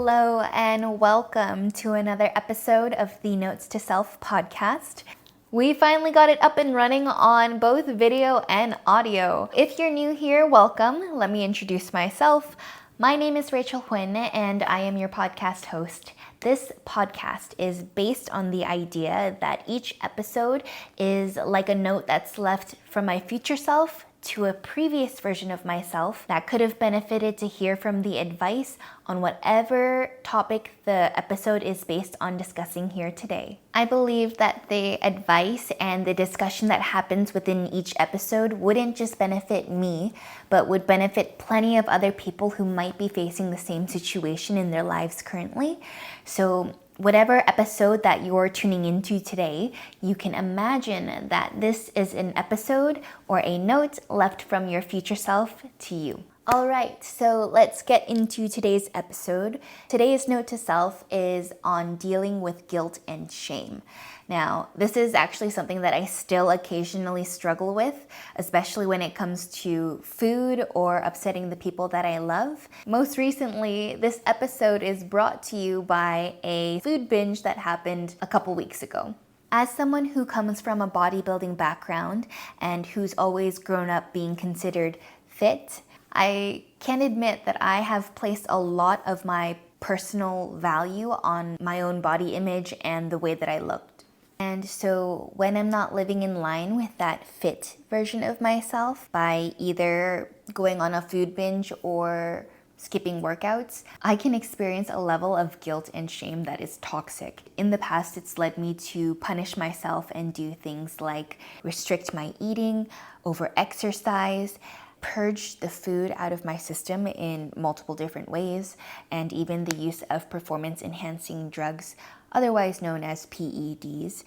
Hello and welcome to another episode of the Notes to Self podcast. We finally got it up and running on both video and audio. If you're new here, welcome. Let me introduce myself. My name is Rachel Huynh and I am your podcast host. This podcast is based on the idea that each episode is like a note that's left from my future self to a previous version of myself that could have benefited to hear from the advice on whatever topic the episode is based on discussing here today. I believe that the advice and the discussion that happens within each episode wouldn't just benefit me, but would benefit plenty of other people who might be facing the same situation in their lives currently. So whatever episode that you're tuning into today, you can imagine that this is an episode or a note left from your future self to you. All right, so let's get into today's episode. Today's note to self is on dealing with guilt and shame. Now, this is actually something that I still occasionally struggle with, especially when it comes to food or upsetting the people that I love. Most recently, this episode is brought to you by a food binge that happened a couple weeks ago. As someone who comes from a bodybuilding background and who's always grown up being considered fit, I can admit that I have placed a lot of my personal value on my own body image and the way that I looked. And so when I'm not living in line with that fit version of myself by either going on a food binge or skipping workouts, I can experience a level of guilt and shame that is toxic. In the past, it's led me to punish myself and do things like restrict my eating, over-exercise, purge the food out of my system in multiple different ways, and even the use of performance-enhancing drugs, otherwise known as PEDs,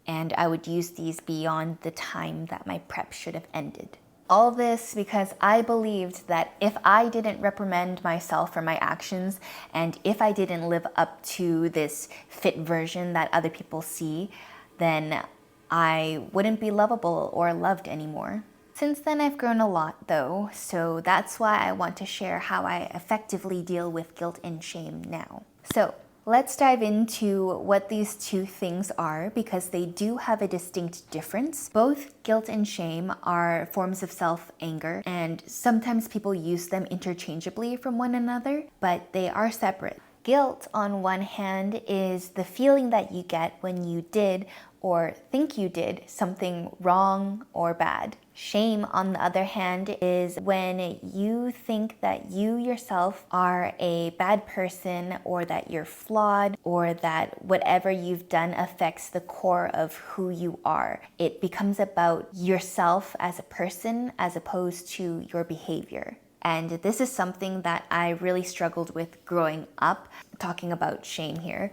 and I would use these beyond the time that my prep should have ended. All this because I believed that if I didn't reprimand myself for my actions, and if I didn't live up to this fit version that other people see, then I wouldn't be lovable or loved anymore. Since then, I've grown a lot though, so that's why I want to share how I effectively deal with guilt and shame now. So let's dive into what these two things are because they do have a distinct difference. Both guilt and shame are forms of self-anger, and sometimes people use them interchangeably from one another, but they are separate. Guilt, on one hand, is the feeling that you get when you did or think you did something wrong or bad. Shame, on the other hand, is when you think that you yourself are a bad person or that you're flawed or that whatever you've done affects the core of who you are. It becomes about yourself as a person as opposed to your behavior. And this is something that I really struggled with growing up, talking about shame here.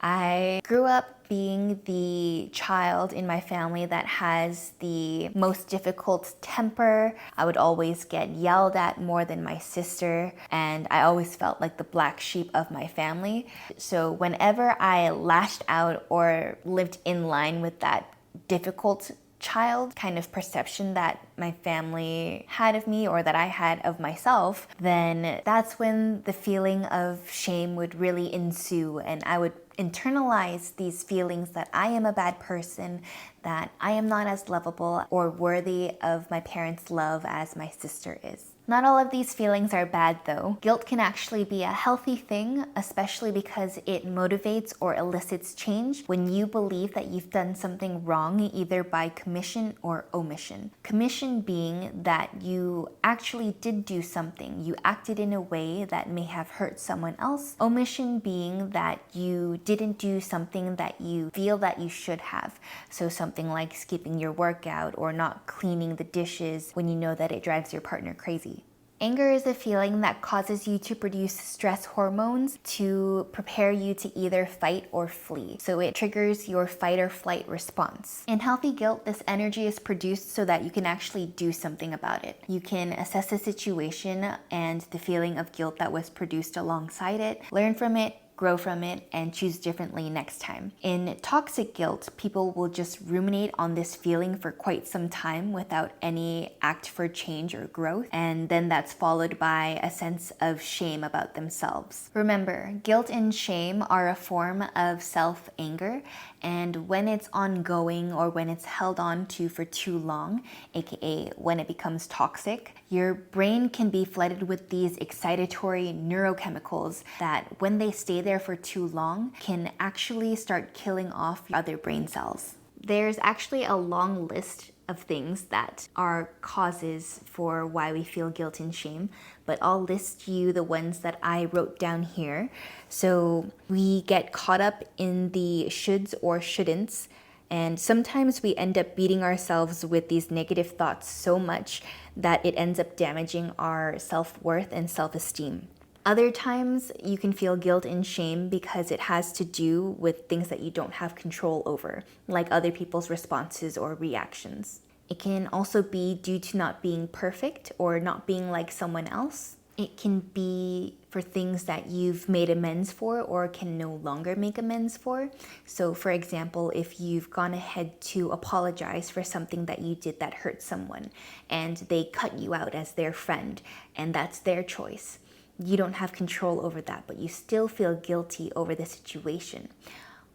I grew up being the child in my family that has the most difficult temper. I would always get yelled at more than my sister, and I always felt like the black sheep of my family. So whenever I lashed out or lived in line with that difficult child kind of perception that my family had of me or that I had of myself, then that's when the feeling of shame would really ensue, and I would internalize these feelings that I am a bad person, that I am not as lovable or worthy of my parents' love as my sister is. Not all of these feelings are bad though. Guilt can actually be a healthy thing, especially because it motivates or elicits change when you believe that you've done something wrong either by commission or omission. Commission being that you actually did do something, you acted in a way that may have hurt someone else. Omission being that you didn't do something that you feel that you should have. So something like skipping your workout or not cleaning the dishes when you know that it drives your partner crazy. Anger is a feeling that causes you to produce stress hormones to prepare you to either fight or flee. So it triggers your fight or flight response. In healthy guilt, this energy is produced so that you can actually do something about it. You can assess the situation and the feeling of guilt that was produced alongside it, learn from it, grow from it, and choose differently next time. In toxic guilt, people will just ruminate on this feeling for quite some time without any act for change or growth, and then that's followed by a sense of shame about themselves. Remember, guilt and shame are a form of self-anger, and when it's ongoing or when it's held on to for too long, aka when it becomes toxic, your brain can be flooded with these excitatory neurochemicals that, when they stay there for too long, can actually start killing off other brain cells. There's actually a long list of things that are causes for why we feel guilt and shame, but I'll list you the ones that I wrote down here. So we get caught up in the shoulds or shouldn'ts, and sometimes we end up beating ourselves with these negative thoughts so much that it ends up damaging our self-worth and self-esteem. Other times you can feel guilt and shame because it has to do with things that you don't have control over, like other people's responses or reactions. It can also be due to not being perfect or not being like someone else. It can be for things that you've made amends for or can no longer make amends for. So for example, if you've gone ahead to apologize for something that you did that hurt someone and they cut you out as their friend, and that's their choice. You don't have control over that, but you still feel guilty over the situation.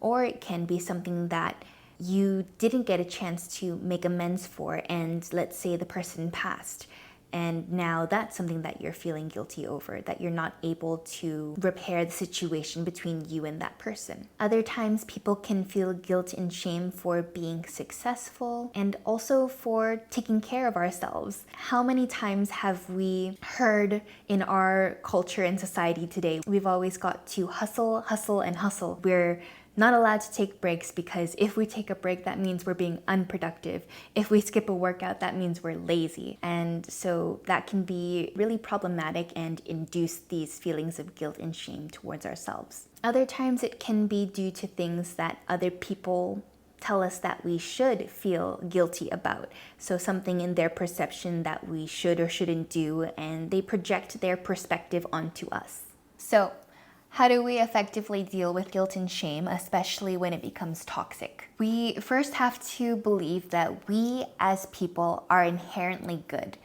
Or it can be something that you didn't get a chance to make amends for, and let's say the person passed. And now that's something that you're feeling guilty over, that you're not able to repair the situation between you and that person. Other times people can feel guilt and shame for being successful and also for taking care of ourselves. How many times have we heard in our culture and society today, we've always got to hustle, hustle, and hustle. We're not allowed to take breaks because if we take a break, that means we're being unproductive. If we skip a workout, that means we're lazy. And so that can be really problematic and induce these feelings of guilt and shame towards ourselves. Other times it can be due to things that other people tell us that we should feel guilty about. So something in their perception that we should or shouldn't do, and they project their perspective onto us. So how do we effectively deal with guilt and shame, especially when it becomes toxic? We first have to believe that we as people are inherently good.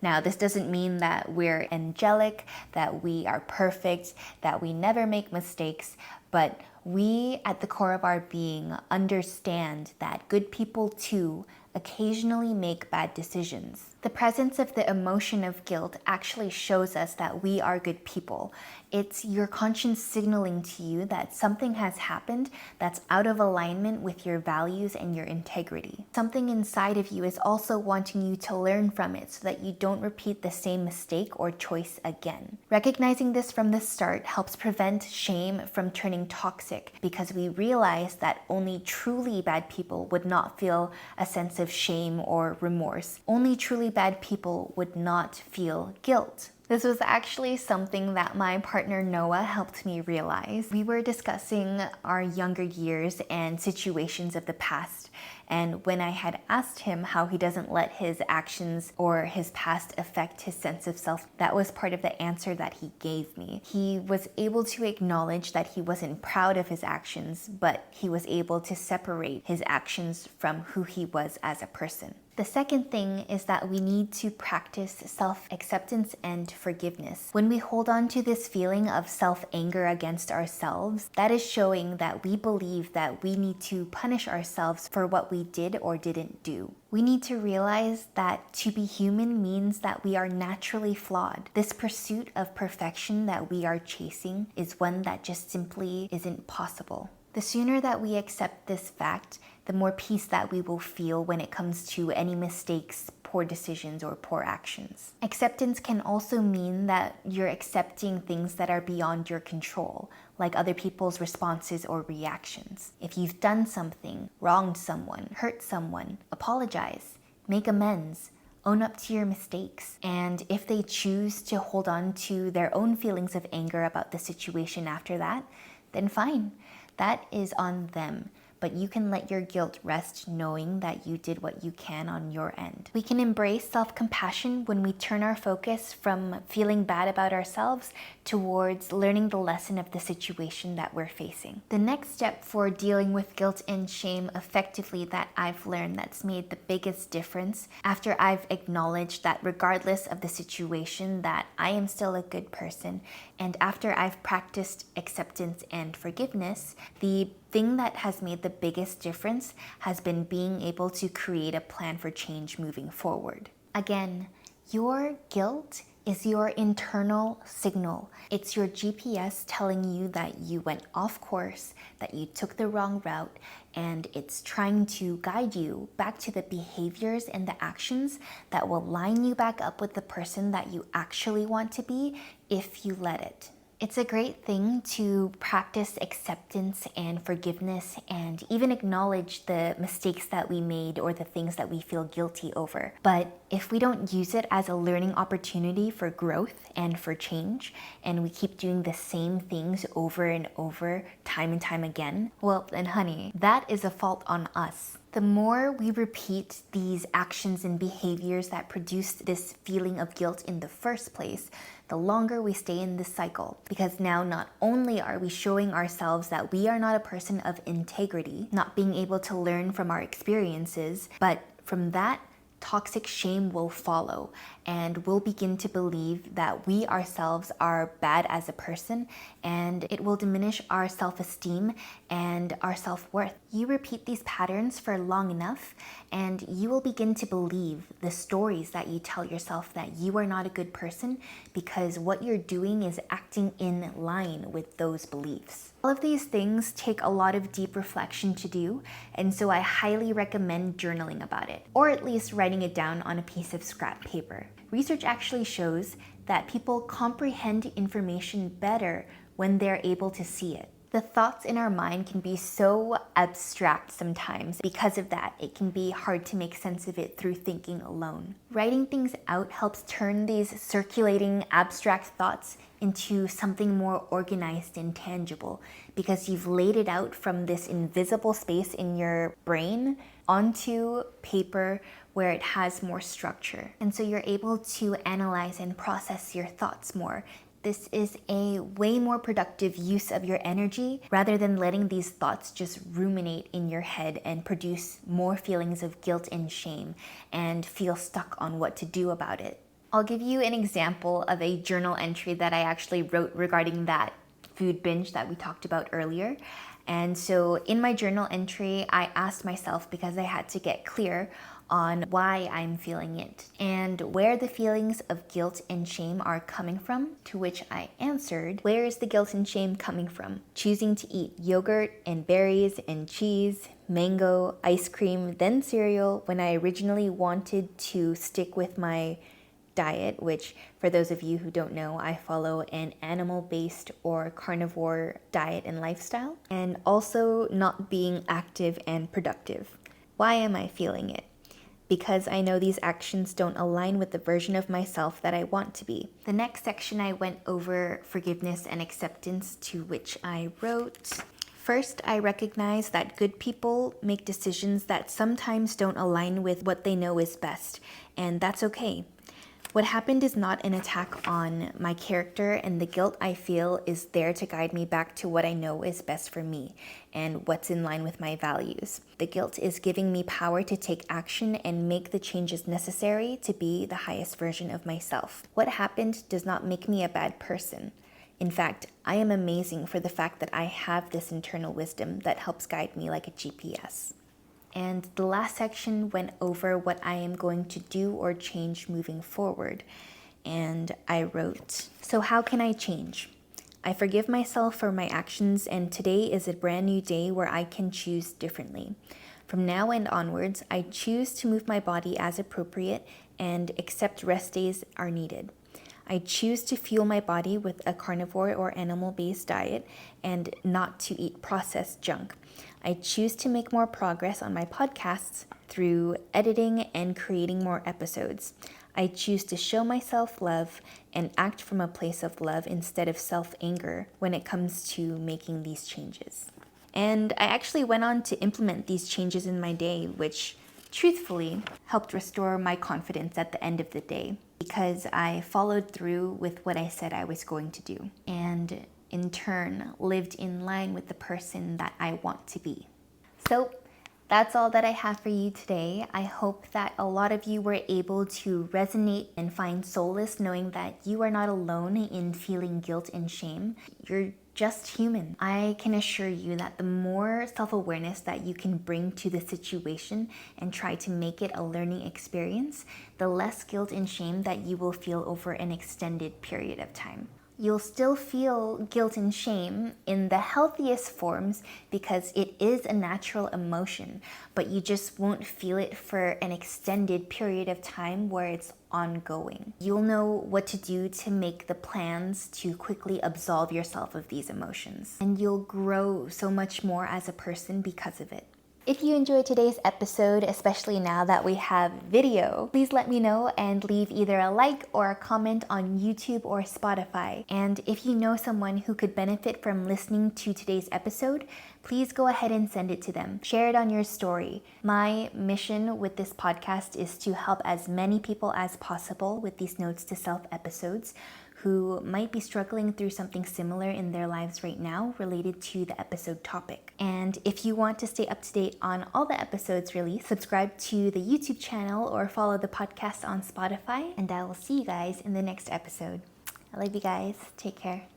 Now, this doesn't mean that we're angelic, that we are perfect, that we never make mistakes, but we, at the core of our being, understand that good people too occasionally make bad decisions. The presence of the emotion of guilt actually shows us that we are good people. It's your conscience signaling to you that something has happened that's out of alignment with your values and your integrity. Something inside of you is also wanting you to learn from it so that you don't repeat the same mistake or choice again. Recognizing this from the start helps prevent shame from turning toxic, because we realize that only truly bad people would not feel a sense of shame or remorse. Only truly bad people would not feel guilt. This was actually something that my partner Noah helped me realize. We were discussing our younger years and situations of the past, and when I had asked him how he doesn't let his actions or his past affect his sense of self, that was part of the answer that he gave me. He was able to acknowledge that he wasn't proud of his actions, but he was able to separate his actions from who he was as a person. The second thing is that we need to practice self-acceptance and forgiveness. When we hold on to this feeling of self-anger against ourselves, that is showing that we believe that we need to punish ourselves for what we did or didn't do. We need to realize that to be human means that we are naturally flawed. This pursuit of perfection that we are chasing is one that just simply isn't possible. The sooner that we accept this fact, the more peace that we will feel when it comes to any mistakes, poor decisions, or poor actions. Acceptance can also mean that you're accepting things that are beyond your control, like other people's responses or reactions. If you've done something, wronged someone, hurt someone, apologize, make amends, own up to your mistakes. And if they choose to hold on to their own feelings of anger about the situation after that, then fine. That is on them. but you can let your guilt rest knowing that you did what you can on your end. We can embrace self-compassion when we turn our focus from feeling bad about ourselves towards learning the lesson of the situation that we're facing. The next step for dealing with guilt and shame effectively that I've learned that's made the biggest difference after I've acknowledged that regardless of the situation that I am still a good person, and after I've practiced acceptance and forgiveness, the thing that has made the biggest difference has been being able to create a plan for change moving forward. Again, your guilt is your internal signal. It's your GPS telling you that you went off course, that you took the wrong route, and it's trying to guide you back to the behaviors and the actions that will line you back up with the person that you actually want to be if you let it. It's a great thing to practice acceptance and forgiveness and even acknowledge the mistakes that we made or the things that we feel guilty over. But if we don't use it as a learning opportunity for growth and for change, and we keep doing the same things over and over, time and time again, well then honey, that is a fault on us. The more we repeat these actions and behaviors that produce this feeling of guilt in the first place, the longer we stay in this cycle. Because now not only are we showing ourselves that we are not a person of integrity, not being able to learn from our experiences, but from that, toxic shame will follow, and we'll begin to believe that we ourselves are bad as a person, and it will diminish our self-esteem and our self-worth. You repeat these patterns for long enough, and you will begin to believe the stories that you tell yourself that you are not a good person because what you're doing is acting in line with those beliefs. All of these things take a lot of deep reflection to do, and so I highly recommend journaling about it, or at least writing it down on a piece of scrap paper. Research actually shows that people comprehend information better when they're able to see it. The thoughts in our mind can be so abstract sometimes. Because of that, it can be hard to make sense of it through thinking alone. Writing things out helps turn these circulating abstract thoughts into something more organized and tangible because you've laid it out from this invisible space in your brain onto paper where it has more structure. And so you're able to analyze and process your thoughts more. This is a way more productive use of your energy rather than letting these thoughts just ruminate in your head and produce more feelings of guilt and shame and feel stuck on what to do about it. I'll give you an example of a journal entry that I actually wrote regarding that food binge that we talked about earlier. And so in my journal entry, I asked myself, because I had to get clear on why I'm feeling it and where the feelings of guilt and shame are coming from, to which I answered, where is the guilt and shame coming from? Choosing to eat yogurt and berries and cheese, mango, ice cream, then cereal when I originally wanted to stick with my diet, which for those of you who don't know, I follow an animal-based or carnivore diet and lifestyle, and also not being active and productive. Why am I feeling it? Because I know these actions don't align with the version of myself that I want to be. The next section I went over forgiveness and acceptance, to which I wrote, first, I recognize that good people make decisions that sometimes don't align with what they know is best, and that's okay. What happened is not an attack on my character, and the guilt I feel is there to guide me back to what I know is best for me and what's in line with my values. The guilt is giving me power to take action and make the changes necessary to be the highest version of myself. What happened does not make me a bad person. In fact, I am amazing for the fact that I have this internal wisdom that helps guide me like a GPS. And the last section went over what I am going to do or change moving forward. And I wrote, so how can I change? I forgive myself for my actions, and today is a brand new day where I can choose differently. From now and onwards, I choose to move my body as appropriate and accept rest days are needed. I choose to fuel my body with a carnivore or animal-based diet and not to eat processed junk. I choose to make more progress on my podcasts through editing and creating more episodes. I choose to show myself love and act from a place of love instead of self-anger when it comes to making these changes. And I actually went on to implement these changes in my day, which truthfully helped restore my confidence at the end of the day because I followed through with what I said I was going to do and in turn lived in line with the person that I want to be. So that's all that I have for you today. I hope that a lot of you were able to resonate and find solace knowing that you are not alone in feeling guilt and shame. You're just human. I can assure you that the more self-awareness that you can bring to the situation and try to make it a learning experience, the less guilt and shame that you will feel over an extended period of time. You'll still feel guilt and shame in the healthiest forms because it is a natural emotion, but you just won't feel it for an extended period of time where it's ongoing. You'll know what to do to make the plans to quickly absolve yourself of these emotions, and you'll grow so much more as a person because of it. If you enjoyed today's episode, especially now that we have video, please let me know and leave either a like or a comment on YouTube or Spotify. And if you know someone who could benefit from listening to today's episode, please go ahead and send it to them. Share it on your story. My mission with this podcast is to help as many people as possible with these Notes to Self episodes who might be struggling through something similar in their lives right now related to the episode topic. And if you want to stay up to date on all the episodes released, subscribe to the YouTube channel or follow the podcast on Spotify, and I will see you guys in the next episode. I love you guys. Take care.